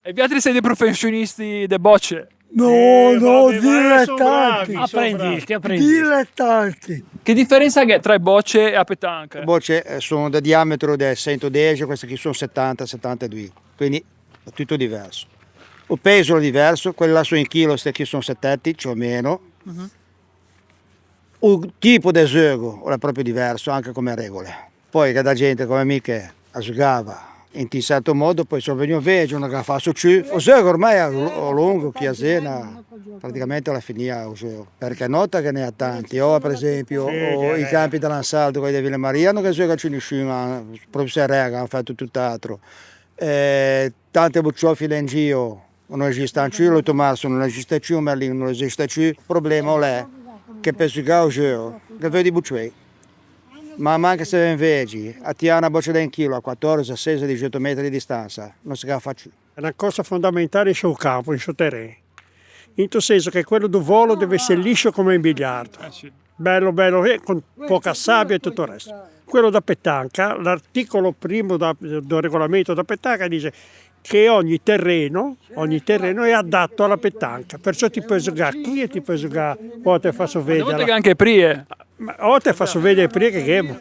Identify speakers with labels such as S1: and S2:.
S1: E gli altri siete professionisti de bocce?
S2: No,
S3: vabbè,
S2: dilettanti.
S3: Apprendi.
S2: Dilettanti.
S1: Che differenza c'è tra bocce e a petanca?
S4: Le bocce sono da diametro di 110, queste qui sono 70-72, quindi è tutto diverso. Il peso è diverso, quelle là sono in chilo, queste qui sono 70 più o meno. Il tipo di gioco è proprio diverso, anche come regole. Poi che da gente come me che giocava in un certo modo, poi sono venuto veggio, una che fa su ciù. Il gioco ormai è lungo, chi a cena, praticamente alla fine il gioco. Perché nota che ne ha tanti, o per esempio o i campi dell'Ansaldo, quelli di Villa Maria, non che gioca più nessuno, proprio se rega, hanno fatto tutt'altro. Tante buccioffi in giro, non esistono più, lo Tommaso non esiste più, Merlino non esiste più. Il problema è che per giocare il gioco, che vedi buccioi. Ma anche se invece attirare una boccia da un chilo a 14, 16, 18 metri di distanza, non si fa più.
S3: È una cosa fondamentale sul campo, sul terreno. In tal senso che quello del volo deve essere liscio come un biliardo. Bello, con poca sabbia e tutto il resto. Quello da petanca, l'articolo primo del regolamento da petanca dice che ogni terreno è adatto alla petanca. Perciò ti puoi giocare qui e ti puoi giocare, o te faccio
S1: A volte
S3: vedere.
S1: che anche prie.
S3: Ma o te faccio vedere prima che